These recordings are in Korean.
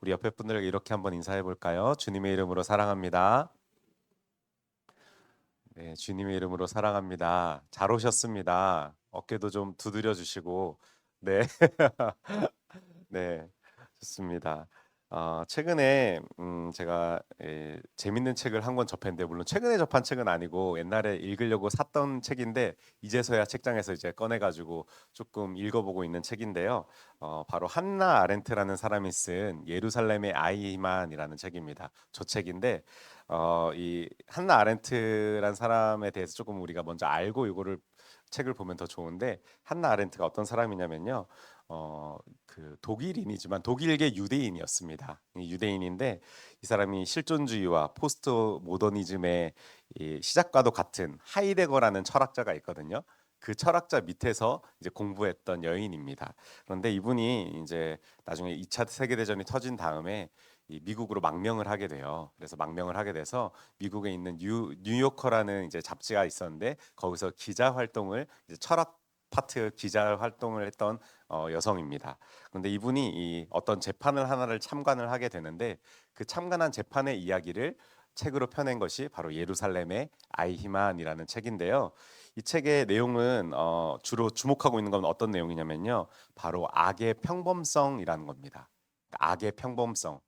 우리 옆에 분들에게 이렇게 한번 인사해 볼까요? 주님의 이름으로 사랑합니다. 네, 주님의 이름으로 사랑합니다. 잘 오셨습니다. 어깨도 좀 두드려 주시고, 네, 네, 좋습니다. 최근에 제가 재밌는 책을 한 권 접했는데 물론 최근에 접한 책은 아니고 옛날에 읽으려고 샀던 책인데 이제서야 책장에서 이제 꺼내가지고 조금 읽어보고 있는 책인데요. 바로 한나 아렌트라는 사람이 쓴 예루살렘의 아이만이라는 책입니다. 조책인데 이 한나 아렌트란 사람에 대해서 조금 우리가 먼저 알고 이거를 책을 보면 더 좋은데 한나 아렌트가 어떤 사람이냐면요. 그 독일인이지만 독일계 유대인이었습니다. 이 유대인인데 이 사람이 실존주의와 포스트 모더니즘의 이 시작과도 같은 하이데거라는 철학자가 있거든요. 그 철학자 밑에서 이제 공부했던 여인입니다. 그런데 이분이 이제 나중에 2차 세계대전이 터진 다음에 이 미국으로 망명을 하게 돼요. 그래서 망명을 하게 돼서 미국에 있는 뉴요커라는 이제 잡지가 있었는데 거기서 기자 활동을 이제 철학 파트 기자 활동을 했던 여성입니다. 그런데 이분이 이 어떤 재판을 하나를 참관을 하게 되는데 그 참관한 재판의 이야기를 책으로 펴낸 것이 바로 예루살렘의 아이히만이라는 책인데요. 이 책의 내용은 주로 주목하고 있는 건 어떤 내용이냐면요. 바로 악의 평범성이라는 겁니다. 그러니까 악의 평범성.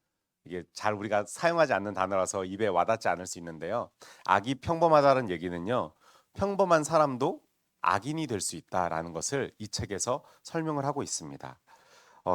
이게 잘 우리가 사용하지 않는 단어라서 입에 와닿지 않을 수 있는데요. 악이 평범하다는 얘기는요. 평범한 사람도 악인이 될 수 있다라는 것을 이 책에서 설명을 하고 있습니다.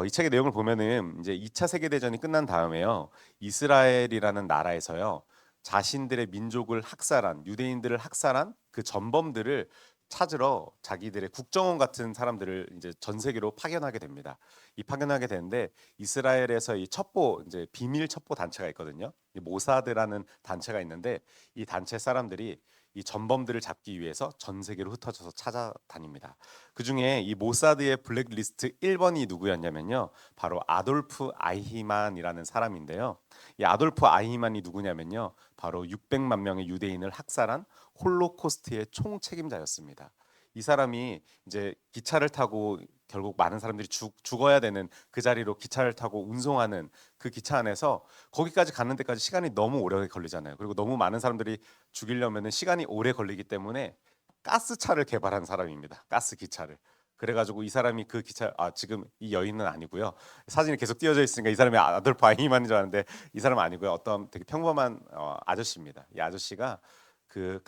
이 책의 내용을 보면은 이제 2차 세계 대전이 끝난 다음에요. 이스라엘이라는 나라에서요. 자신들의 민족을 학살한 유대인들을 학살한 그 전범들을 찾으러 자기들의 국정원 같은 사람들을 이제 전 세계로 파견하게 됩니다. 이 파견하게 되는데 이스라엘에서 이 첩보 이제 비밀 첩보 단체가 있거든요. 이 모사드라는 단체가 있는데 이 단체 사람들이 이 전범들을 잡기 위해서 전 세계로 흩어져서 찾아다닙니다. 그중에 이 모사드의 블랙리스트 1번이 누구였냐면요. 바로 아돌프 아이히만이라는 사람인데요. 이 아돌프 아이히만이 누구냐면요. 바로 600만 명의 유대인을 학살한 홀로코스트의 총책임자였습니다. 이 사람이 이제 기차를 타고 결국 많은 사람들이 죽어야 되는 그 자리로 기차를 타고 운송하는 그 기차 안에서 거기까지 가는 데까지 시간이 너무 오래 걸리잖아요. 그리고 너무 많은 사람들이 죽이려면 시간이 오래 걸리기 때문에 가스차를 개발한 사람입니다. 가스 기차를. 그래가지고 이 사람이 그 기차 지금 이 여인은 아니고요. 사진이 계속 띄어져 있으니까 이 사람이 아돌프 아이히만인 줄 알았는데 이 사람은 아니고요. 어떤 되게 평범한 아저씨입니다. 이 아저씨가 그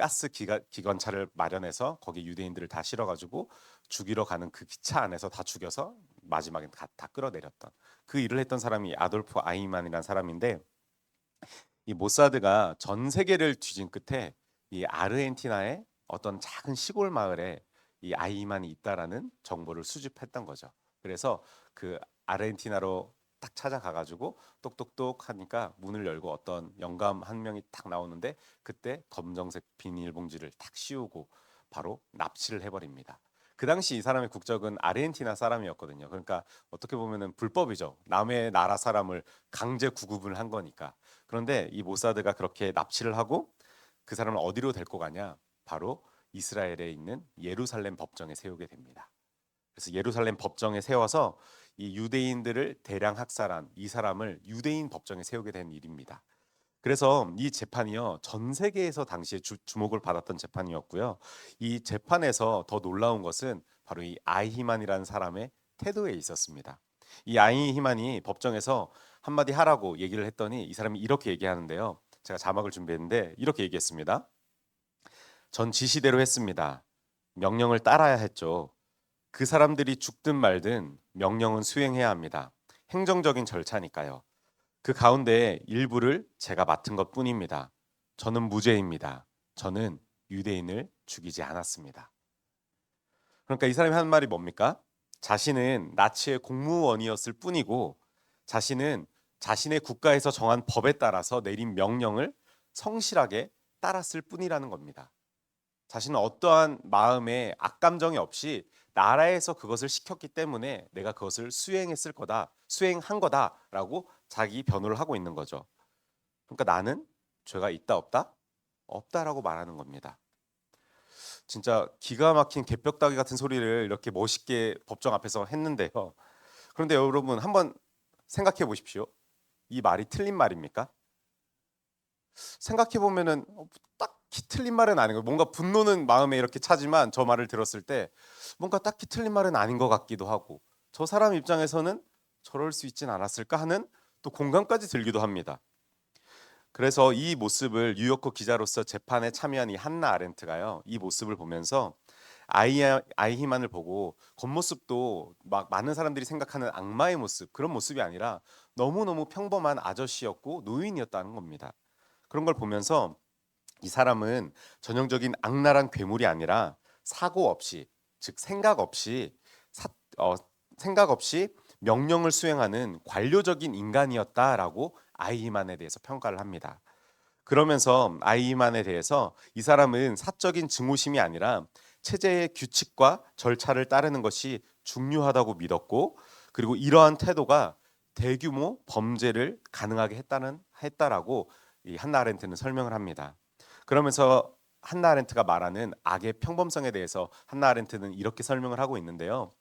기관차를 마련해서 거기 유대인들을 다 실어가지고 죽이러 가는 그 기차 안에서 다 죽여서 마지막에 다 끌어내렸던 그 일을 했던 사람이 아돌프 아이히만이라는 사람인데 이 모사드가 전 세계를 뒤진 끝에 이 아르헨티나의 어떤 작은 시골 마을에 이 아이만이 있다라는 정보를 수집했던 거죠. 그래서 그 아르헨티나로 딱 찾아가 가지고 똑똑똑 하니까 문을 열고 어떤 영감 한 명이 딱 나오는데 그때 검정색 비닐봉지를 탁 씌우고 바로 납치를 해버립니다. 그 당시 이 사람의 국적은 아르헨티나 사람이었거든요. 그러니까 어떻게 보면은 불법이죠. 남의 나라 사람을 강제 구급을 한 거니까. 그런데 이 모사드가 그렇게 납치를 하고 그 사람을 어디로 데리고 가냐? 바로 이스라엘에 있는 예루살렘 법정에 세우게 됩니다. 그래서 예루살렘 법정에 세워서 이 유대인들을 대량 학살한 이 사람을 유대인 법정에 세우게 된 일입니다. 그래서 이 재판이요 전 세계에서 당시에 주목을 받았던 재판이었고요. 이 재판에서 더 놀라운 것은 바로 이 아이히만이라는 사람의 태도에 있었습니다. 이 아이히만이 법정에서 한마디 하라고 얘기를 했더니 이 사람이 이렇게 얘기하는데요. 제가 자막을 준비했는데 이렇게 얘기했습니다. 전 지시대로 했습니다. 명령을 따라야 했죠. 그 사람들이 죽든 말든 명령은 수행해야 합니다. 행정적인 절차니까요. 그 가운데 일부를 제가 맡은 것뿐입니다. 저는 무죄입니다. 저는 유대인을 죽이지 않았습니다. 그러니까 이 사람이 한 말이 뭡니까? 자신은 나치의 공무원이었을 뿐이고 자신은 자신의 국가에서 정한 법에 따라서 내린 명령을 성실하게 따랐을 뿐이라는 겁니다. 자신은 어떠한 마음의 악감정이 없이 나라에서 그것을 시켰기 때문에 내가 그것을 수행했을 거다, 수행한 거다라고 자기 변호를 하고 있는 거죠. 그러니까 나는 죄가 있다 없다? 없다라고 말하는 겁니다. 진짜 기가 막힌 개벽다귀 같은 소리를 이렇게 멋있게 법정 앞에서 했는데요. 그런데 여러분 한번 생각해 보십시오. 이 말이 틀린 말입니까? 생각해 보면은 딱히 틀린 말은 아닌 거예요. 뭔가 분노는 마음에 이렇게 차지만 저 말을 들었을 때 뭔가 딱히 틀린 말은 아닌 것 같기도 하고, 저 사람 입장에서는 저럴 수 있진 않았을까 하는 또 공감까지 들기도 합니다. 그래서 이 모습을 뉴요커 기자로서 재판에 참여한 이 한나 아렌트가요, 이 모습을 보면서 아이히만을 보고 겉모습도 막 많은 사람들이 생각하는 악마의 모습, 그런 모습이 아니라 너무너무 평범한 아저씨였고 노인이었다는 겁니다. 그런 걸 보면서 이 사람은 전형적인 악랄한 괴물이 아니라 사고 없이, 즉 어, 생각 없이 명령을 수행하는 관료적인 인간이었다라고 아이히만에 대해서 평가를 합니다. 그러면서 아이히만에 대해서 이 사람은 사적인 증오심이 아니라 체제의 규칙과 절차를 따르는 것이 중요하다고 믿었고, 그리고 이러한 태도가 대규모 범죄를 가능하게 했다라고 이 한나 아렌트는 설명을 합니다. 그러면서 한나 아렌트가 말하는 악의 평범성에 대해서 한나 아렌트는 이렇게 설명을 하고 있는데요.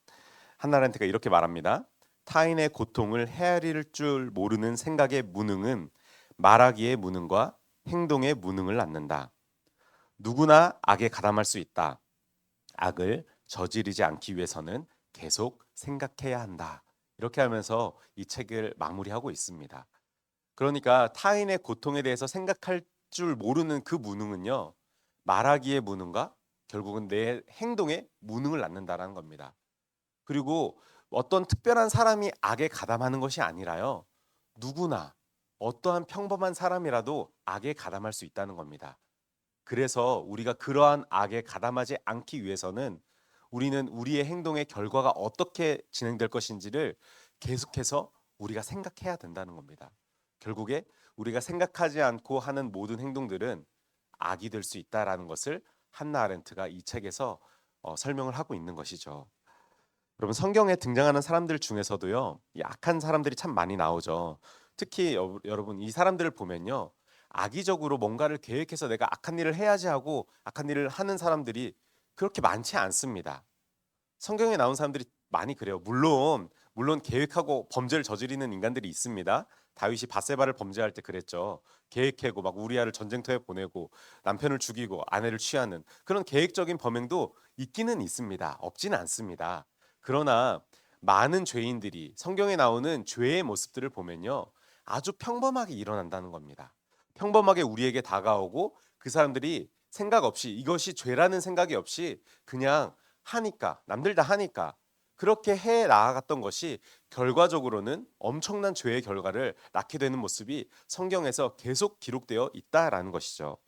한나 아렌트가 이렇게 말합니다. 타인의 고통을 헤아릴 줄 모르는 생각의 무능은 말하기의 무능과 행동의 무능을 낳는다. 누구나 악에 가담할 수 있다. 악을 저지르지 않기 위해서는 계속 생각해야 한다. 이렇게 하면서 이 책을 마무리하고 있습니다. 그러니까 타인의 고통에 대해서 생각할 줄 모르는 그 무능은요, 말하기의 무능과 결국은 내 행동의 무능을 낳는다라는 겁니다. 그리고 어떤 특별한 사람이 악에 가담하는 것이 아니라요, 누구나 어떠한 평범한 사람이라도 악에 가담할 수 있다는 겁니다. 그래서 우리가 그러한 악에 가담하지 않기 위해서는 우리는 우리의 행동의 결과가 어떻게 진행될 것인지를 계속해서 우리가 생각해야 된다는 겁니다. 결국에 우리가 생각하지 않고 하는 모든 행동들은 악이 될 수 있다라는 것을 한나 아렌트가 이 책에서 설명을 하고 있는 것이죠. 여러분, 성경에 등장하는 사람들 중에서도요, 이 악한 사람들이 참 많이 나오죠. 특히 여러분, 이 사람들을 보면요, 악의적으로 뭔가를 계획해서 내가 악한 일을 해야지 하고 악한 일을 하는 사람들이 그렇게 많지 않습니다. 성경에 나온 사람들이 많이 그래요. 물론 계획하고 범죄를 저지르는 인간들이 있습니다. 다윗이 밧세바를 범죄할 때 그랬죠. 계획하고 막 우리아를 전쟁터에 보내고 남편을 죽이고 아내를 취하는 그런 계획적인 범행도 있기는 있습니다. 없지는 않습니다. 그러나 많은 죄인들이 성경에 나오는 죄의 모습들을 보면요, 아주 평범하게 일어난다는 겁니다. 평범하게 우리에게 다가오고 그 사람들이 생각 없이, 이것이 죄라는 생각이 없이 그냥 하니까, 남들 다 하니까 그렇게 해 나아갔던 것이 결과적으로는 엄청난 죄의 결과를 낳게 되는 모습이 성경에서 계속 기록되어 있다라는 것이죠.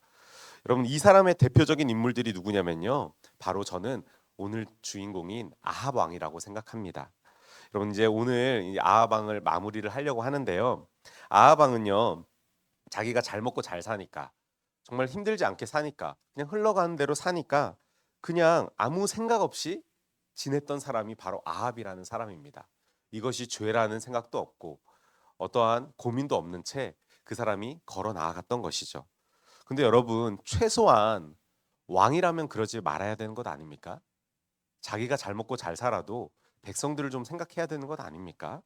여러분, 이 사람의 대표적인 인물들이 누구냐면요, 바로 저는 오늘 주인공인 아합 왕이라고 생각합니다. 여러분, 이제 오늘 이 아합 왕을 마무리를 하려고 하는데요, 아합 왕은요, 자기가 잘 먹고 잘 사니까, 정말 힘들지 않게 사니까, 그냥 흘러가는 대로 사니까 그냥 아무 생각 없이 지냈던 사람이 바로 아합이라는 사람입니다. 이것이 죄라는 생각도 없고 어떠한 고민도 없는 채 그 사람이 걸어 나아갔던 것이죠. 근데 여러분, 최소한 왕이라면 그러지 말아야 되는 것 아닙니까? 자기가 잘 먹고 잘 살아도 백성들을 좀 생각해야 되는 것 아닙니까?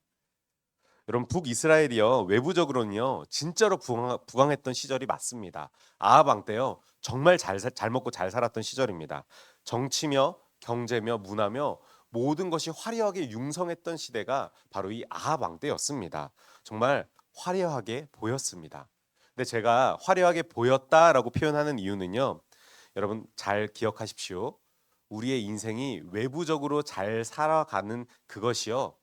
여러분, 북이스라엘이요, 외부적으로는요 진짜로 부강했던 시절이 맞습니다. 아합 왕 때요 정말 잘 먹고 잘 살았던 시절입니다. 정치며 경제며 문화며 모든 것이 화려하게 융성했던 시대가 바로 이 아합 왕 때였습니다. 정말 화려하게 보였습니다. 근데 제가 화려하게 보였다라고 표현하는 이유는요, 여러분 잘 기억하십시오. 우리의 인생이 외부적으로 잘 살아가는 그것이요,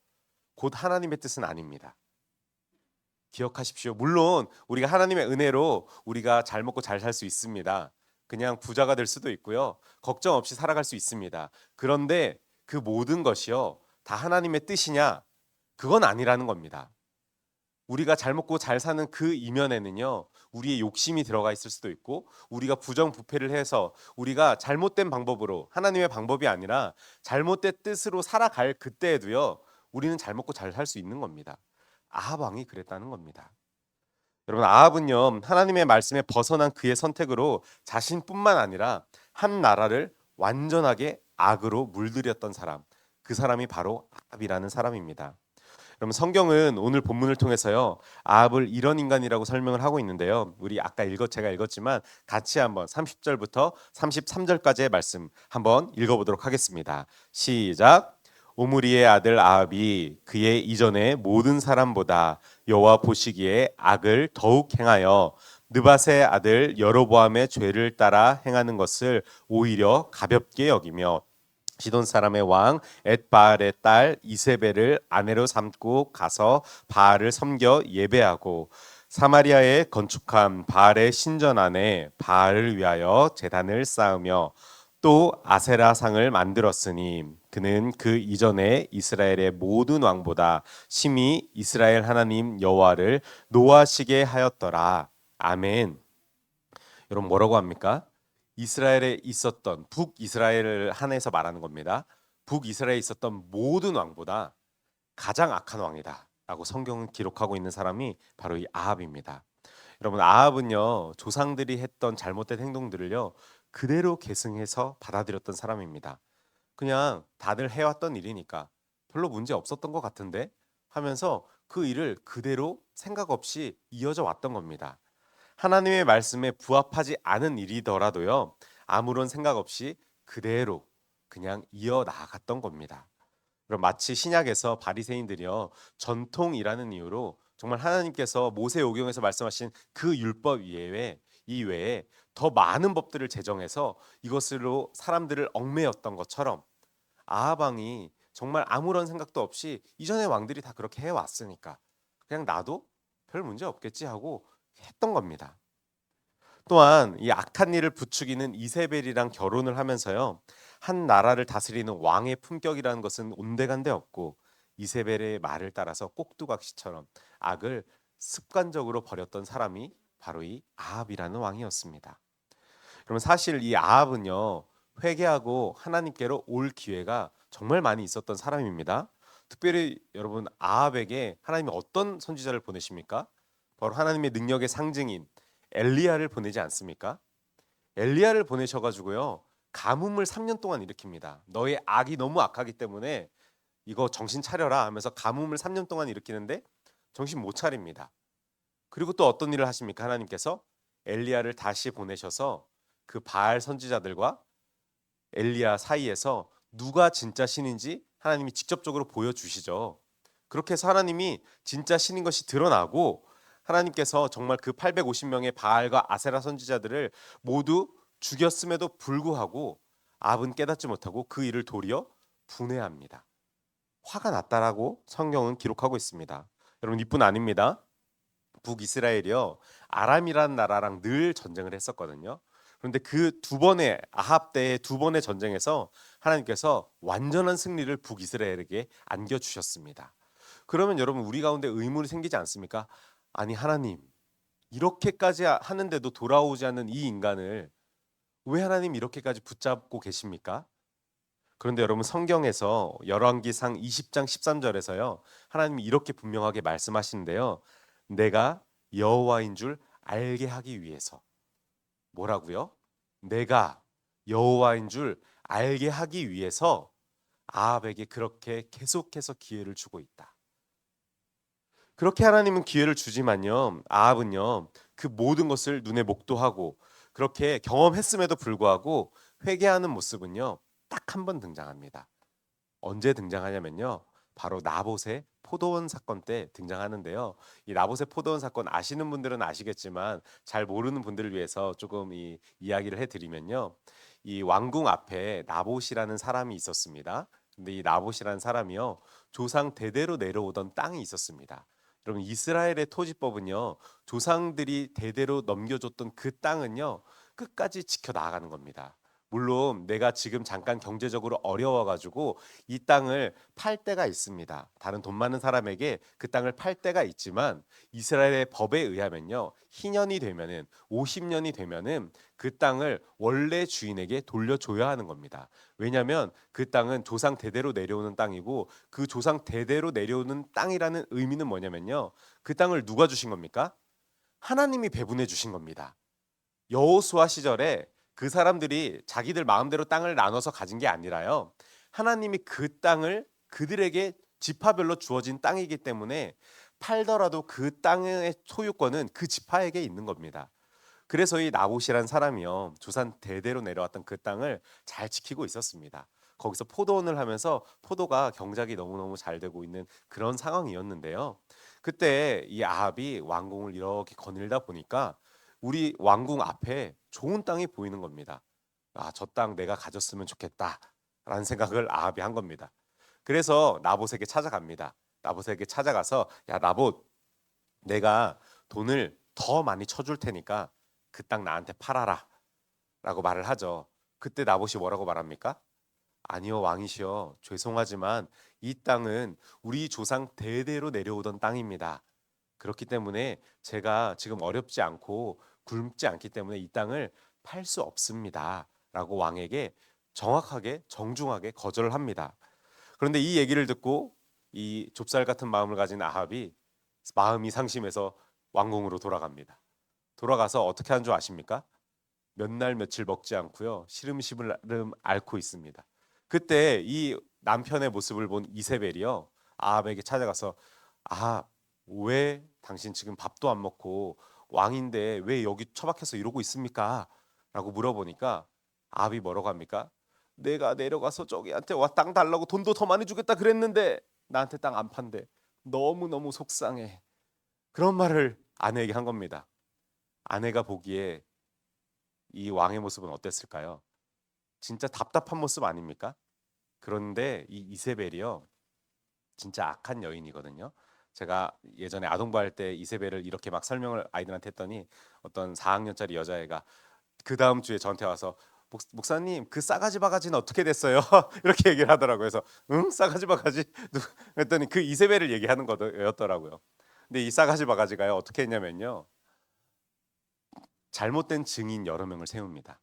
곧 하나님의 뜻은 아닙니다. 기억하십시오. 물론 우리가 하나님의 은혜로 우리가 잘 먹고 잘 살 수 있습니다. 그냥 부자가 될 수도 있고요, 걱정 없이 살아갈 수 있습니다. 그런데 그 모든 것이요 다 하나님의 뜻이냐? 그건 아니라는 겁니다. 우리가 잘 먹고 잘 사는 그 이면에는요, 우리의 욕심이 들어가 있을 수도 있고, 우리가 부정부패를 해서 우리가 잘못된 방법으로, 하나님의 방법이 아니라 잘못된 뜻으로 살아갈 그때에도요, 우리는 잘 먹고 잘 살 수 있는 겁니다. 아합 왕이 그랬다는 겁니다. 여러분, 아합은요 하나님의 말씀에 벗어난 그의 선택으로 자신뿐만 아니라 한 나라를 완전하게 악으로 물들였던 사람, 그 사람이 바로 아합이라는 사람입니다. 그럼 성경은 오늘 본문을 통해서요, 아합을 이런 인간이라고 설명을 하고 있는데요. 우리 아까 제가 읽었지만 같이 한번 30절부터 33절까지의 말씀 한번 읽어보도록 하겠습니다. 시작. 오므리의 아들 아합이 그의 이전의 모든 사람보다 여호와 보시기에 악을 더욱 행하여 느밧의 아들 여로보암의 죄를 따라 행하는 것을 오히려 가볍게 여기며 시돈 사람의 왕 엣바알의 딸 이세벨을 아내로 삼고 가서 바알을 섬겨 예배하고 사마리아에 건축한 바알의 신전 안에 바알을 위하여 제단을 쌓으며 또 아세라 상을 만들었으니 그는 그 이전에 이스라엘의 모든 왕보다 심히 이스라엘 하나님 여호와를 노하시게 하였더라. 아멘. 여러분 뭐라고 합니까? 이스라엘에 있었던 북이스라엘을 한해서 말하는 겁니다. 북이스라엘에 있었던 모든 왕보다 가장 악한 왕이다 라고 성경은 기록하고 있는 사람이 바로 이 아합입니다. 여러분 아합은요, 조상들이 했던 잘못된 행동들을요 그대로 계승해서 받아들였던 사람입니다. 그냥 다들 해왔던 일이니까 별로 문제 없었던 것 같은데 하면서 그 일을 그대로 생각 없이 이어져 왔던 겁니다. 하나님의 말씀에 부합하지 않은 일이더라도요, 아무런 생각 없이 그대로 그냥 이어나갔던 겁니다. 그럼 마치 신약에서 바리새인들이요, 전통이라는 이유로 정말 하나님께서 모세오경에서 말씀하신 그 율법 이외에 더 많은 법들을 제정해서 이것으로 사람들을 얽매였던 것처럼 아합 왕이 정말 아무런 생각도 없이 이전의 왕들이 다 그렇게 해왔으니까 그냥 나도 별 문제 없겠지 하고 했던 겁니다. 또한 이 악한 일을 부추기는 이세벨이랑 결혼을 하면서요, 한 나라를 다스리는 왕의 품격이라는 것은 온데간데 없고 이세벨의 말을 따라서 꼭두각시처럼 악을 습관적으로 벌였던 사람이 바로 이 아합이라는 왕이었습니다. 그러면 사실 이 아합은요, 회개하고 하나님께로 올 기회가 정말 많이 있었던 사람입니다. 특별히 여러분 아합에게 하나님이 어떤 선지자를 보내십니까? 바로 하나님의 능력의 상징인 엘리야를 보내지 않습니까? 엘리야를 보내셔가지고요, 가뭄을 3년 동안 일으킵니다. 너의 악이 너무 악하기 때문에 이거 정신 차려라 하면서 가뭄을 3년 동안 일으키는데 정신 못 차립니다. 그리고 또 어떤 일을 하십니까? 하나님께서 엘리야를 다시 보내셔서 그 바알 선지자들과 엘리야 사이에서 누가 진짜 신인지 하나님이 직접적으로 보여주시죠. 그렇게 해서 하나님이 진짜 신인 것이 드러나고 하나님께서 정말 그 850명의 바알과 아세라 선지자들을 모두 죽였음에도 불구하고 아합은 깨닫지 못하고 그 일을 도리어 분해합니다. 화가 났다라고 성경은 기록하고 있습니다. 여러분 이뿐 아닙니다. 북이스라엘이요, 아람이라는 나라랑 늘 전쟁을 했었거든요. 그런데 그 두 번의 아합 때의 두 번의 전쟁에서 하나님께서 완전한 승리를 북이스라엘에게 안겨 주셨습니다. 그러면 여러분 우리 가운데 의문이 생기지 않습니까? 아니 하나님, 이렇게까지 하는데도 돌아오지 않는 이 인간을 왜 하나님 이렇게까지 붙잡고 계십니까? 그런데 여러분 성경에서 열왕기상 20장 13절에서요, 하나님이 이렇게 분명하게 말씀하시는데요, 내가 여호와인 줄 알게 하기 위해서. 뭐라고요? 내가 여호와인 줄 알게 하기 위해서 아합에게 그렇게 계속해서 기회를 주고 있다. 그렇게 하나님은 기회를 주지만요, 아합은요 그 모든 것을 눈에 목도하고 그렇게 경험했음에도 불구하고 회개하는 모습은요 딱 한 번 등장합니다. 언제 등장하냐면요, 바로 나봇의 포도원 사건 때 등장하는데요. 이 나봇의 포도원 사건 아시는 분들은 아시겠지만 잘 모르는 분들을 위해서 조금 이 이야기를 해드리면요, 이 왕궁 앞에 나봇이라는 사람이 있었습니다. 근데 이 나봇이라는 사람이요, 조상 대대로 내려오던 땅이 있었습니다. 여러분 이스라엘의 토지법은요, 조상들이 대대로 넘겨줬던 그 땅은요 끝까지 지켜 나가는 겁니다. 물론 내가 지금 잠깐 경제적으로 어려워가지고 이 땅을 팔 때가 있습니다. 다른 돈 많은 사람에게 그 땅을 팔 때가 있지만 이스라엘의 법에 의하면요, 희년이 되면은 50년이 되면은 그 땅을 원래 주인에게 돌려줘야 하는 겁니다. 왜냐하면 그 땅은 조상 대대로 내려오는 땅이고 그 조상 대대로 내려오는 땅이라는 의미는 뭐냐면요, 그 땅을 누가 주신 겁니까? 하나님이 배분해 주신 겁니다. 여호수아 시절에 그 사람들이 자기들 마음대로 땅을 나눠서 가진 게 아니라요, 하나님이 그 땅을 그들에게 지파별로 주어진 땅이기 때문에 팔더라도 그 땅의 소유권은 그 지파에게 있는 겁니다. 그래서 이 나봇이란 사람이요, 조상 대대로 내려왔던 그 땅을 잘 지키고 있었습니다. 거기서 포도원을 하면서 포도가 경작이 너무너무 잘 되고 있는 그런 상황이었는데요. 그때 이 아합이 왕궁을 이렇게 거닐다 보니까 우리 왕궁 앞에 좋은 땅이 보이는 겁니다. 아, 저 땅 내가 가졌으면 좋겠다라는 생각을 아합이 한 겁니다. 그래서 나봇에게 찾아갑니다. 나봇에게 찾아가서, 야 나봇, 내가 돈을 더 많이 쳐줄 테니까 그 땅 나한테 팔아라 라고 말을 하죠. 그때 나봇이 뭐라고 말합니까? 아니요 왕이시여, 죄송하지만 이 땅은 우리 조상 대대로 내려오던 땅입니다. 그렇기 때문에 제가 지금 어렵지 않고 굶지 않기 때문에 이 땅을 팔 수 없습니다 라고 왕에게 정확하게 정중하게 거절을 합니다. 그런데 이 얘기를 듣고 이 좁쌀 같은 마음을 가진 아합이 마음이 상심해서 왕궁으로 돌아갑니다. 돌아가서 어떻게 한 줄 아십니까? 몇 날 며칠 먹지 않고요, 시름시름 앓고 있습니다. 그때 이 남편의 모습을 본 이세벨이요, 아합에게 찾아가서, 아합, 왜 당신 지금 밥도 안 먹고 왕인데 왜 여기 처박혀서 이러고 있습니까? 라고 물어보니까 아합이 뭐라고 합니까? 내가 내려가서 저기한테 와 땅 달라고 돈도 더 많이 주겠다 그랬는데 나한테 땅 안 판대. 너무너무 속상해. 그런 말을 아내에게 한 겁니다. 아내가 보기에 이 왕의 모습은 어땠을까요? 진짜 답답한 모습 아닙니까? 그런데 이 이세벨이요, 진짜 악한 여인이거든요. 제가 예전에 아동부할 때 이세벨을 이렇게 막 설명을 아이들한테 했더니 어떤 4학년짜리 여자애가 그 다음 주에 저한테 와서, 목사님 그 싸가지 바가지는 어떻게 됐어요? 이렇게 얘기를 하더라고요. 그래서 응, 싸가지 바가지? 그랬더니 그 이세벨을 얘기하는 거였더라고요. 근데 이 싸가지 바가지가요, 어떻게 했냐면요, 잘못된 증인 여러 명을 세웁니다.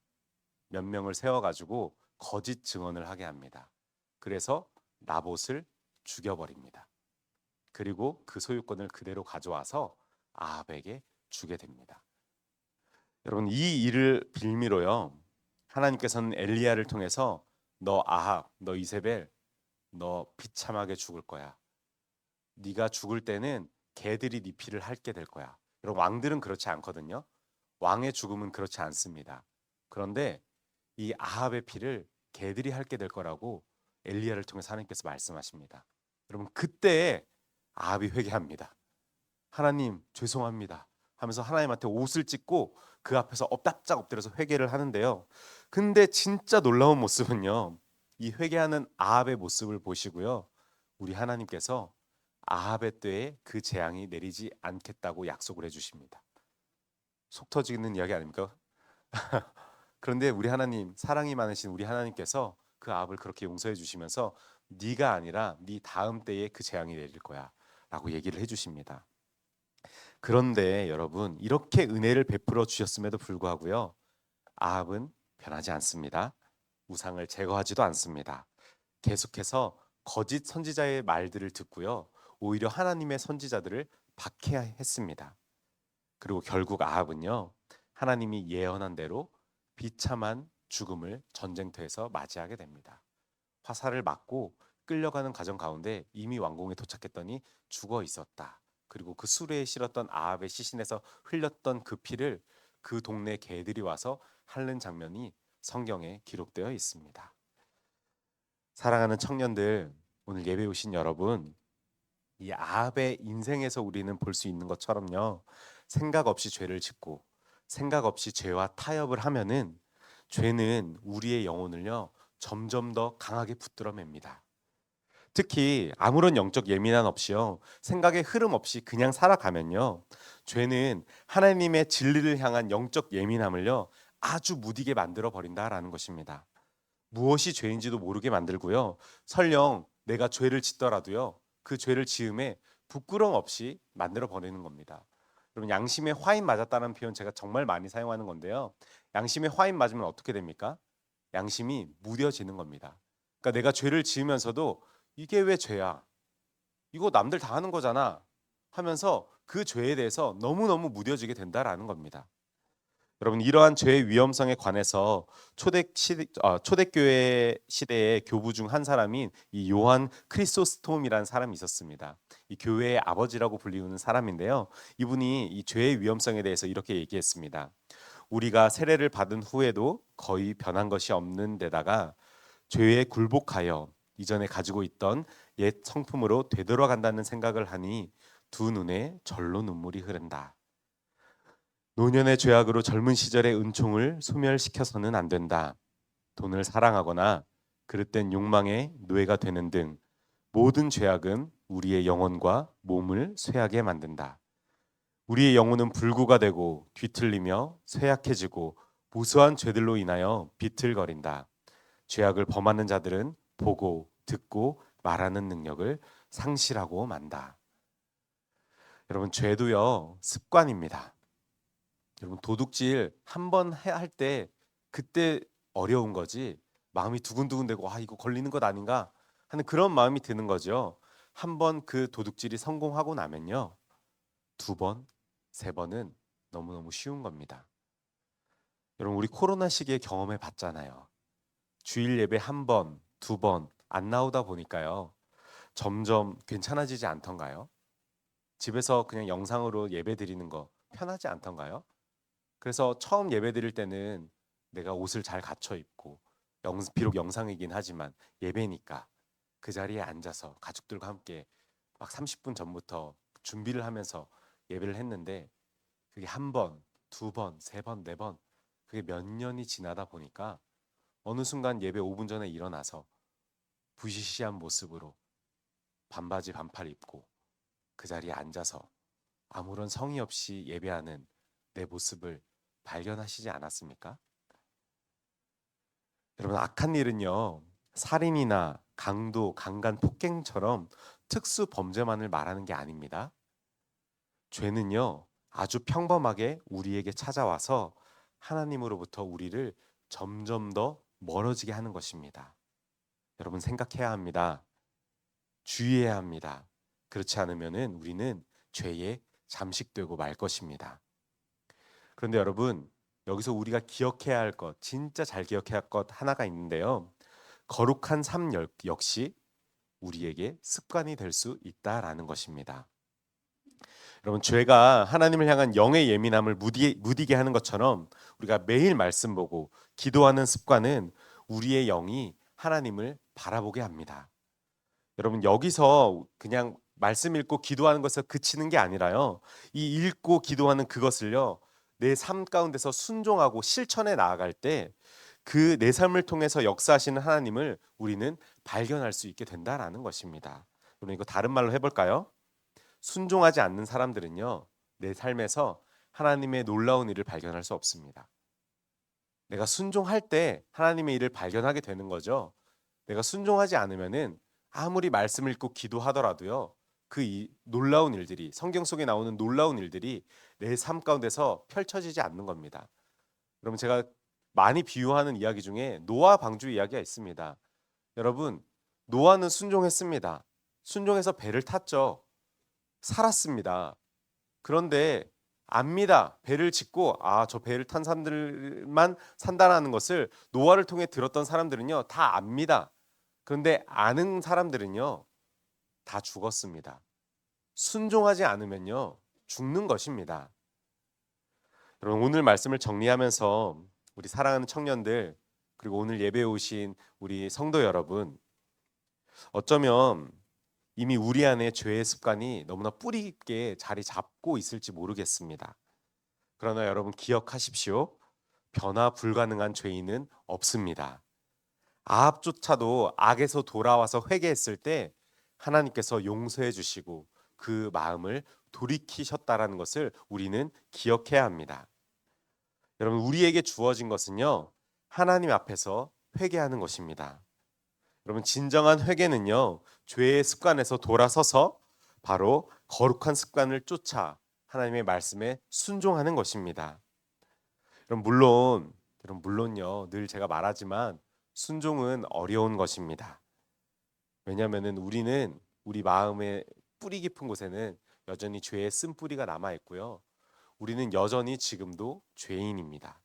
몇 명을 세워가지고 거짓 증언을 하게 합니다. 그래서 나봇을 죽여버립니다. 그리고 그 소유권을 그대로 가져와서 아합에게 주게 됩니다. 여러분, 이 일을 빌미로요, 하나님께서는 엘리야를 통해서 너 아합, 너 이세벨, 너 비참하게 죽을 거야. 네가 죽을 때는 개들이 네 피를 핥게 될 거야. 여러분, 왕들은 그렇지 않거든요. 왕의 죽음은 그렇지 않습니다. 그런데 이 아합의 피를 개들이 핥게 될 거라고 엘리야를 통해서 하나님께서 말씀하십니다. 여러분, 그때 아합이 회개합니다. 하나님 죄송합니다 하면서 하나님한테 옷을 찢고 그 앞에서 엎답작 엎드려서 회개를 하는데요. 근데 진짜 놀라운 모습은요, 이 회개하는 아합의 모습을 보시고요, 우리 하나님께서 아합의 때에 그 재앙이 내리지 않겠다고 약속을 해주십니다. 속 터지는 이야기 아닙니까? 그런데 우리 하나님, 사랑이 많으신 우리 하나님께서 그 아합을 그렇게 용서해 주시면서 네가 아니라 네 다음 때에 그 재앙이 내릴 거야 라고 얘기를 해주십니다. 그런데 여러분, 이렇게 은혜를 베풀어 주셨음에도 불구하고요, 아합은 변하지 않습니다. 우상을 제거하지도 않습니다. 계속해서 거짓 선지자의 말들을 듣고요, 오히려 하나님의 선지자들을 박해했습니다. 그리고 결국 아합은요, 하나님이 예언한 대로 비참한 죽음을 전쟁터에서 맞이하게 됩니다. 화살을 맞고 끌려가는 과정 가운데 이미 왕궁에 도착했더니 죽어 있었다. 그리고 그 수레에 실었던 아합의 시신에서 흘렸던 그 피를 그 동네 개들이 와서 핥는 장면이 성경에 기록되어 있습니다. 사랑하는 청년들, 오늘 예배 오신 여러분, 이 아합의 인생에서 우리는 볼 수 있는 것처럼요, 생각 없이 죄를 짓고 생각 없이 죄와 타협을 하면은 죄는 우리의 영혼을요, 점점 더 강하게 붙들어 맵니다. 특히 아무런 영적 예민함 없이요, 생각의 흐름 없이 그냥 살아가면요, 죄는 하나님의 진리를 향한 영적 예민함을요, 아주 무디게 만들어 버린다라는 것입니다. 무엇이 죄인지도 모르게 만들고요, 설령 내가 죄를 짓더라도요, 그 죄를 지음에 부끄럼 없이 만들어 버리는 겁니다. 여러분, 양심에 화인 맞았다는 표현 제가 정말 많이 사용하는 건데요, 양심에 화인 맞으면 어떻게 됩니까? 양심이 무뎌지는 겁니다. 그러니까 내가 죄를 지으면서도 이게 왜 죄야? 이거 남들 다 하는 거잖아 하면서 그 죄에 대해서 너무너무 무뎌지게 된다라는 겁니다. 여러분 이러한 죄의 위험성에 관해서 초대교회 시대의 교부 중 한 사람인 이 요한 크리소스톰이라는 사람이 있었습니다. 이 교회의 아버지라고 불리우는 사람인데요. 이분이 이 죄의 위험성에 대해서 이렇게 얘기했습니다. 우리가 세례를 받은 후에도 거의 변한 것이 없는 데다가 죄에 굴복하여 이전에 가지고 있던 옛 성품으로 되돌아간다는 생각을 하니 두 눈에 절로 눈물이 흐른다. 노년의 죄악으로 젊은 시절의 은총을 소멸시켜서는 안 된다. 돈을 사랑하거나 그릇된 욕망의 노예가 되는 등 모든 죄악은 우리의 영혼과 몸을 쇠하게 만든다. 우리의 영혼은 불구가 되고 뒤틀리며 쇠약해지고 무수한 죄들로 인하여 비틀거린다. 죄악을 범하는 자들은 보고 듣고 말하는 능력을 상실하고 만다. 여러분 죄도요 습관입니다. 여러분 도둑질 한 번 할 때 그때 어려운 거지 마음이 두근두근되고 아 이거 걸리는 것 아닌가 하는 그런 마음이 드는 거죠. 한 번 그 도둑질이 성공하고 나면요 두 번, 세 번은 너무너무 쉬운 겁니다. 여러분 우리 코로나 시기에 경험해 봤잖아요. 주일 예배 한 번, 두 번 안 나오다 보니까요 점점 괜찮아지지 않던가요? 집에서 그냥 영상으로 예배 드리는 거 편하지 않던가요? 그래서 처음 예배 드릴 때는 내가 옷을 잘 갖춰 입고 비록 영상이긴 하지만 예배니까 그 자리에 앉아서 가족들과 함께 막 30분 전부터 준비를 하면서 예배를 했는데 그게 한 번, 두 번, 세 번, 네 번 그게 몇 년이 지나다 보니까 어느 순간 예배 5분 전에 일어나서 부시시한 모습으로 반바지 반팔 입고 그 자리에 앉아서 아무런 성의 없이 예배하는 내 모습을 발견하시지 않았습니까? 여러분 악한 일은요 살인이나 강도, 강간, 폭행처럼 특수 범죄만을 말하는 게 아닙니다. 죄는요 아주 평범하게 우리에게 찾아와서 하나님으로부터 우리를 점점 더 멀어지게 하는 것입니다. 여러분 생각해야 합니다. 주의해야 합니다. 그렇지 않으면은 우리는 죄에 잠식되고 말 것입니다. 그런데 여러분 여기서 우리가 기억해야 할 것, 진짜 잘 기억해야 할 것 하나가 있는데요. 거룩한 삶 역시 우리에게 습관이 될 수 있다라는 것입니다. 여러분 죄가 하나님을 향한 영의 예민함을 무디게 하는 것처럼 우리가 매일 말씀 보고 기도하는 습관은 우리의 영이 하나님을 바라보게 합니다. 여러분 여기서 그냥 말씀 읽고 기도하는 것에 그치는 게 아니라요. 이 읽고 기도하는 그것을요. 내 삶 가운데서 순종하고 실천해 나아갈 때 그 내 삶을 통해서 역사하시는 하나님을 우리는 발견할 수 있게 된다라는 것입니다. 여러분 이거 다른 말로 해볼까요? 순종하지 않는 사람들은요. 내 삶에서 하나님의 놀라운 일을 발견할 수 없습니다. 내가 순종할 때 하나님의 일을 발견하게 되는 거죠. 내가 순종하지 않으면은 아무리 말씀을 읽고 기도하더라도요. 놀라운 일들이 성경 속에 나오는 놀라운 일들이 내 삶 가운데서 펼쳐지지 않는 겁니다. 여러분 제가 많이 비유하는 이야기 중에 노아 방주 이야기가 있습니다. 여러분 노아는 순종했습니다. 순종해서 배를 탔죠. 살았습니다. 그런데 압니다. 배를 짓고 저 배를 탄 사람들만 산다라는 것을 노아를 통해 들었던 사람들은요. 다 압니다. 그런데 아는 사람들은요. 다 죽었습니다. 순종하지 않으면요. 죽는 것입니다. 여러분 오늘 말씀을 정리하면서 우리 사랑하는 청년들 그리고 오늘 예배에 오신 우리 성도 여러분 어쩌면 이미 우리 안에 죄의 습관이 너무나 뿌리 깊게 자리 잡고 있을지 모르겠습니다. 그러나 여러분 기억하십시오. 변화 불가능한 죄인은 없습니다. 아합조차도 악에서 돌아와서 회개했을 때 하나님께서 용서해 주시고 그 마음을 돌이키셨다라는 것을 우리는 기억해야 합니다. 여러분 우리에게 주어진 것은요. 하나님 앞에서 회개하는 것입니다. 여러분 진정한 회개는요. 죄의 습관에서 돌아서서 바로 거룩한 습관을 쫓아 하나님의 말씀에 순종하는 것입니다. 물론요. 늘 제가 말하지만 순종은 어려운 것입니다. 왜냐하면은 우리는 우리 마음의 뿌리 깊은 곳에는 여전히 죄의 쓴뿌리가 남아 있고요. 우리는 여전히 지금도 죄인입니다.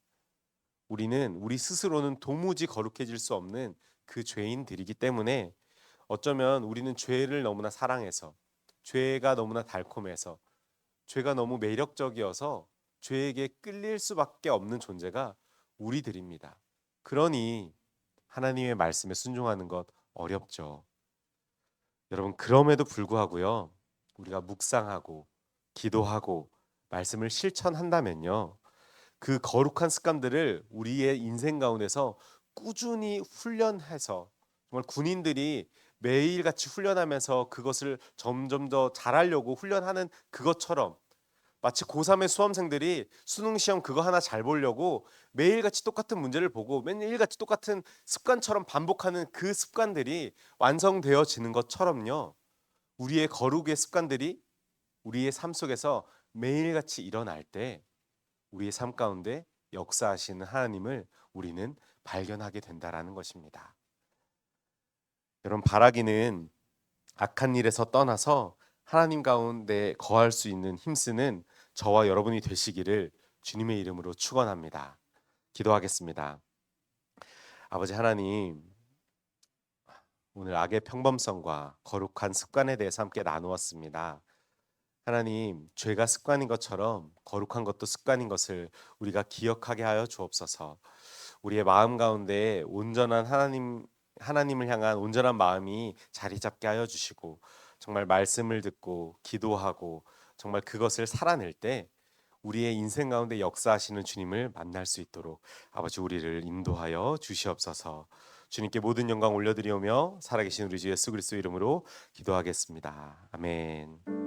우리는 우리 스스로는 도무지 거룩해질 수 없는 그 죄인들이기 때문에 어쩌면 우리는 죄를 너무나 사랑해서, 죄가 너무나 달콤해서, 죄가 너무 매력적이어서 죄에게 끌릴 수밖에 없는 존재가 우리들입니다. 그러니 하나님의 말씀에 순종하는 것 어렵죠. 여러분, 그럼에도 불구하고요, 우리가 묵상하고 기도하고 말씀을 실천한다면요, 그 거룩한 습관들을 우리의 인생 가운데서 꾸준히 훈련해서, 정말 군인들이 매일같이 훈련하면서 그것을 점점 더 잘하려고 훈련하는 그것처럼, 마치 고3의 수험생들이 수능 시험 그거 하나 잘 보려고 매일같이 똑같은 문제를 보고 매일같이 똑같은 습관처럼 반복하는 그 습관들이 완성되어지는 것처럼요, 우리의 거룩의 습관들이 우리의 삶 속에서 매일같이 일어날 때 우리의 삶 가운데 역사하시는 하나님을 우리는 발견하게 된다라는 것입니다. 여러분, 바라기는 악한 일에서 떠나서 하나님 가운데 거할 수 있는 힘쓰는 저와 여러분이 되시기를 주님의 이름으로 축원합니다. 기도하겠습니다. 아버지 하나님, 오늘 악의 평범성과 거룩한 습관에 대해서 함께 나누었습니다. 하나님, 죄가 습관인 것처럼 거룩한 것도 습관인 것을 우리가 기억하게 하여 주옵소서. 우리의 마음 가운데 온전한 하나님을 향한 온전한 마음이 자리 잡게 하여 주시고, 정말 말씀을 듣고 기도하고 정말 그것을 살아낼 때 우리의 인생 가운데 역사하시는 주님을 만날 수 있도록 아버지 우리를 인도하여 주시옵소서. 주님께 모든 영광 올려드리오며 살아계신 우리 주 예수 그리스도 이름으로 기도하겠습니다. 아멘.